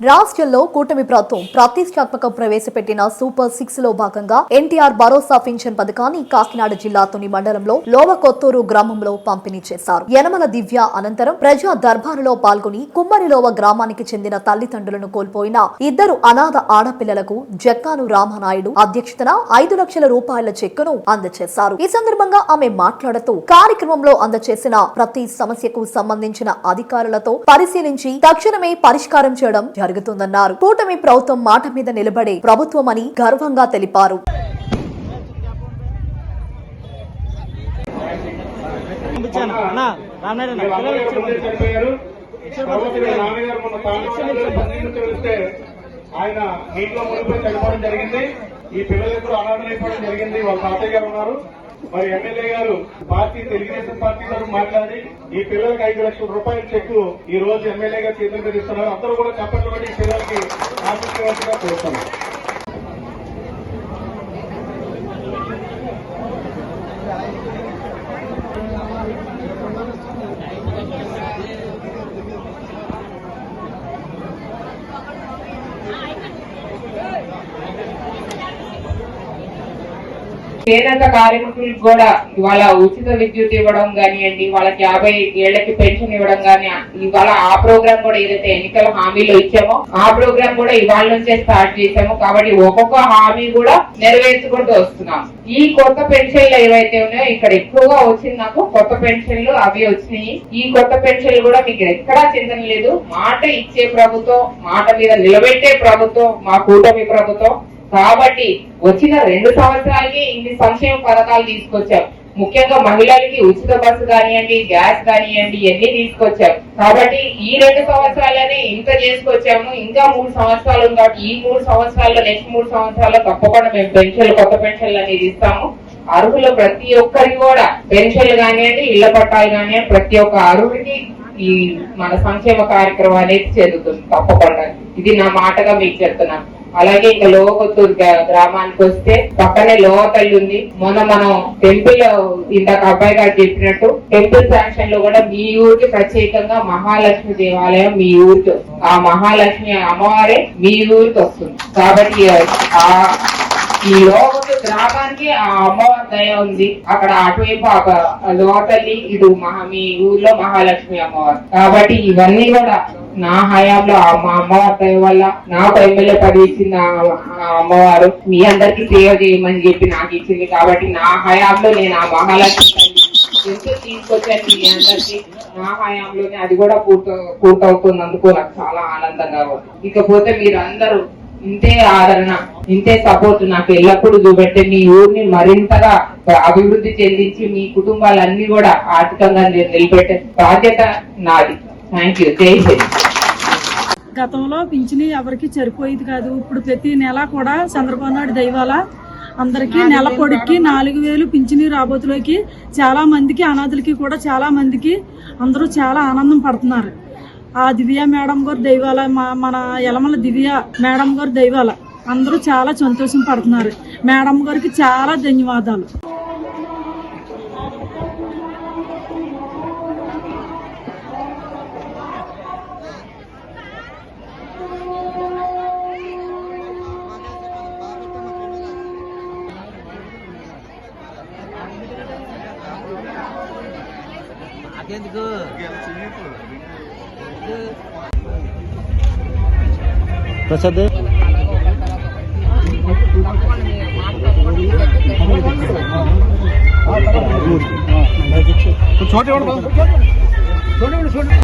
రాష్ట్రంలో కూటమి ప్రభుత్వం ప్రతిష్టాత్మక ప్రవేశపెట్టిన సూపర్ 6 లో భాగంగా ఎన్టీఆర్ భరోసా పింఛన్ పథకాన్ని కాకినాడ జిల్లా తుని మండలంలో లోవకొత్తూరు గ్రామంలో పంపిణీ చేశారు. యనమల దివ్య అనంతరం ప్రజా దర్బారులో పాల్గొని కుమ్మరిలోవ గ్రామానికి చెందిన తల్లిదండ్రులను కోల్పోయిన ఇద్దరు అనాథ ఆడపిల్లలకు జక్కాను రామనాయుడు అధ్యక్షతన 5 లక్షల రూపాయల చెక్కును అందజేశారు. ఈ సందర్భంగా ఆమె మాట్లాడుతూ కార్యక్రమంలో అందజేసిన ప్రతి సమస్యకు సంబంధించిన అధికారులతో పరిశీలించి తక్షణమే పరిష్కారం చేయడం జరుగుతుందన్నారు. కూటమి ప్రభుత్వం మాట మీద నిలబడే ప్రభుత్వమని గర్వంగా తెలిపారు. ఆయన నీటిలో మునిగిపోయి చనిపోవడం జరిగింది. ఈ పిల్లలకు అనాథలైపోవడం జరిగింది. వాళ్ళ తాతయ్య గారు ఉన్నారు. మరి ఎమ్మెల్యే గారు తెలుగుదేశం పార్టీ తరఫున మాట్లాడి ఈ పిల్లలకు 5 లక్షల రూపాయల చెక్కు ఈ రోజు ఎమ్మెల్యే గారు చేతులు మీద ఇస్తున్నారు. అందరూ కూడా చప్పట్లు పడి ఈ పిల్లలకి ఆశించవలసిగా కోరుతున్నారు. పేదంత కార్మికులకు కూడా ఇవాళ ఉచిత విద్యుత్ ఇవ్వడం కానివ్వండి, వాళ్ళకి 50 ఏళ్లకి పెన్షన్ ఇవ్వడం కానీ, ఇవాళ ఆ ప్రోగ్రామ్ కూడా ఏదైతే ఎన్నికల హామీలో ఇచ్చామో ఆ ప్రోగ్రామ్ కూడా ఇవాళ నుంచే స్టార్ట్ చేశాము. కాబట్టి ఒక్కొక్క హామీ కూడా నెరవేర్చుకుంటూ వస్తున్నాం. ఈ కొత్త పెన్షన్లు ఏవైతే ఉన్నాయో ఇక్కడ ఎక్కువగా వచ్చింది నాకు కొత్త పెన్షన్లు అవి వచ్చినాయి. ఈ కొత్త పెన్షన్లు కూడా మీకు ఎక్కడా చింతన లేదు. మాట ఇచ్చే ప్రభుత్వం, మాట మీద నిలబెట్టే ప్రభుత్వం మా కూటమి ప్రభుత్వం. కాబట్టి వచ్చిన 2 సంవత్సరాలకి ఇన్ని సంక్షేమ పథకాలు తీసుకొచ్చాం. ముఖ్యంగా మహిళలకి ఉచిత బస్సు కానివ్వండి, గ్యాస్ కానివ్వండి, ఇవన్నీ తీసుకొచ్చాం. కాబట్టి ఈ 2 సంవత్సరాలనే ఇంత చేసుకొచ్చాము. ఇంకా 3 సంవత్సరాలు ఉంది. కాబట్టి ఈ 3 సంవత్సరాల్లో నెక్స్ట్ 3 సంవత్సరాల్లో తప్పకుండా మేము పెన్షన్లు, కొత్త పెన్షన్లు అనేది ఇస్తాము. అర్హులు ప్రతి ఒక్కరికి కూడా పెన్షన్లు కానివ్వండి, ఇళ్ల పట్టాలు కానివ్వండి, ప్రతి ఒక్క అర్హుడికి ఈ మన సంక్షేమ కార్యక్రమం అనేది జరుగుతుంది తప్పకుండా. ఇది నా మాటగా మీకు చెప్తున్నాను. అలాగే ఇంకా లోవకొత్తూరు గ్రామానికి వస్తే పక్కనే లోవతల్లి ఉంది. మొన్న మనం టెంపుల్ ఇందాక అబ్బాయి గారు చెప్పినట్టు టెంపుల్ శాంక్షన్ లో కూడా మీ ఊరికి ప్రత్యేకంగా మహాలక్ష్మి దేవాలయం మీ ఊరికి వస్తుంది. ఆ మహాలక్ష్మి అమ్మవారే మీ ఊరికి వస్తుంది. కాబట్టి ఈ లోవకొత్తూరు గ్రామానికి ఆ అమ్మవారి దయ ఉంది. అక్కడ అటువైపు లోవతల్లి, ఇటు మీ ఊర్లో మహాలక్ష్మి అమ్మవారు. కాబట్టి ఇవన్నీ కూడా నా హయాంలో మా అమ్మవారి దయ వల్ల నాకు ఎమ్మెల్యే పదవి ఇచ్చిన అమ్మవారు మీ అందరికి సేవ చేయమని చెప్పి నాకు ఇచ్చింది. కాబట్టి నా హయాంలో నేను ఆ మహాలక్ష్మి ఎంతో తీసుకొచ్చాను మీ అందరికి. నా హయాంలోనే అది కూడా పూర్తవుతున్నందుకు నాకు చాలా ఆనందంగా ఉంది. ఇకపోతే మీరందరూ ఇంతే ఆదరణ, ఇంతే సపోర్ట్ నాకు ఎల్లప్పుడూ చూపెట్టే మీ ఊరిని మరింతగా అభివృద్ధి చెందించి మీ కుటుంబాలన్నీ కూడా ఆర్థికంగా నిలబెట్టే బాధ్యత నాది. Thank you. జై హింద్. గతంలో పింఛని ఎవరికి సరిపోయేది కాదు. ఇప్పుడు ప్రతి నెల కూడా చంద్రబాబు నాయుడు దయవల్ల అందరికి నెల పొడికి 4000 పింఛని రాబోతులోకి చాలా మందికి, అనాథులకి కూడా చాలా మందికి అందరూ చాలా ఆనందం పడుతున్నారు. ఆ దివ్య మేడం గారు దయవల్ల, మన యలమల దివ్య మేడం గారు దయవల్ల అందరూ చాలా సంతోషం పడుతున్నారు. మేడం గారికి చాలా ధన్యవాదాలు. ప్రసాద్ छोटे छोटे